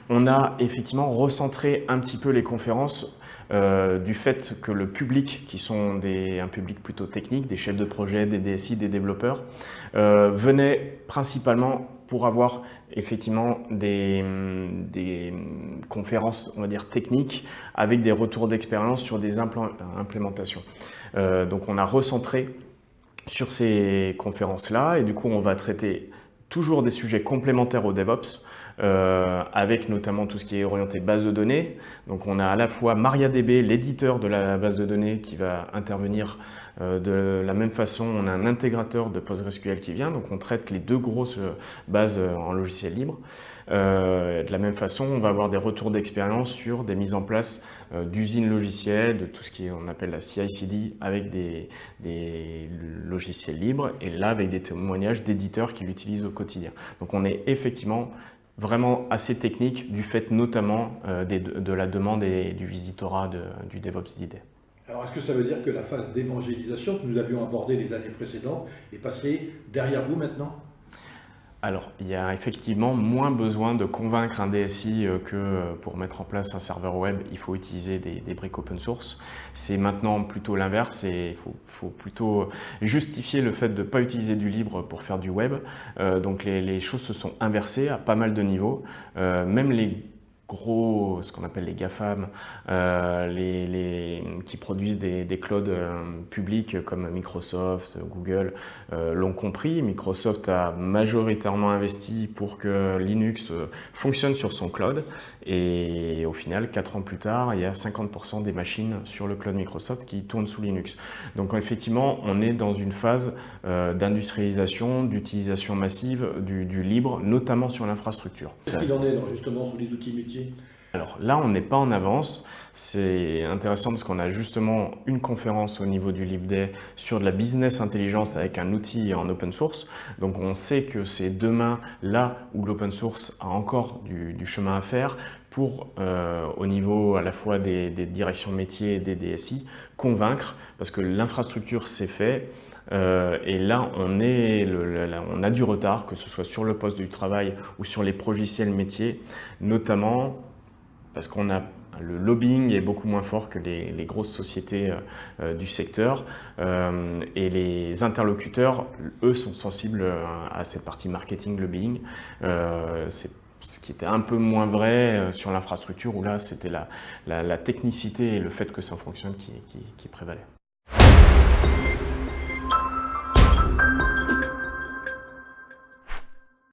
On a effectivement recentré un petit peu les conférences du fait que le public, qui sont un public plutôt technique, des chefs de projet, des DSI, des développeurs, venait principalement pour avoir effectivement des conférences, on va dire, techniques avec des retours d'expérience sur des implémentations. Donc on a recentré sur ces conférences-là et du coup on va traiter toujours des sujets complémentaires au DevOps, avec notamment tout ce qui est orienté base de données. Donc on a à la fois MariaDB, l'éditeur de la base de données, qui va intervenir de la même façon. On a un intégrateur de PostgreSQL qui vient, donc on traite les deux grosses bases en logiciel libre. De la même façon, on va avoir des retours d'expérience sur des mises en place d'usines logicielles, de tout ce qu'on appelle la CI/CD avec des logiciels libres, et là avec des témoignages d'éditeurs qui l'utilisent au quotidien. Donc on est effectivement vraiment assez technique du fait notamment de la demande et du visitorat du DevOps d'idées. Alors, est-ce que ça veut dire que la phase d'évangélisation que nous avions abordée les années précédentes est passée derrière vous maintenant? Alors, il y a effectivement moins besoin de convaincre un DSI que pour mettre en place un serveur web, il faut utiliser des briques open source. C'est maintenant plutôt l'inverse et il faut plutôt justifier le fait de ne pas utiliser du libre pour faire du web. Donc les choses se sont inversées à pas mal de niveaux. Même les gros, ce qu'on appelle les GAFAM, qui produisent des clouds publics comme Microsoft, Google, l'ont compris. Microsoft a majoritairement investi pour que Linux fonctionne sur son cloud, et au final, 4 ans plus tard, il y a 50% des machines sur le cloud Microsoft qui tournent sous Linux. Donc effectivement, on est dans une phase d'industrialisation, d'utilisation massive du libre, notamment sur l'infrastructure. Qu'est-ce qu'il en est justement sur les outils métiers? Alors là, on n'est pas en avance. C'est intéressant parce qu'on a justement une conférence au niveau du LibDay sur de la business intelligence avec un outil en open source. Donc on sait que c'est demain là où l'open source a encore du chemin à faire pour, au niveau à la fois des directions métiers et des DSI, convaincre, parce que l'infrastructure c'est fait. Et là, on a du retard, que ce soit sur le poste du travail ou sur les logiciels métiers, notamment parce qu'on a le lobbying est beaucoup moins fort que les grosses sociétés du secteur, et les interlocuteurs, eux, sont sensibles à cette partie marketing, lobbying. C'est ce qui était un peu moins vrai sur l'infrastructure, où là, c'était la technicité et le fait que ça fonctionne qui prévalait.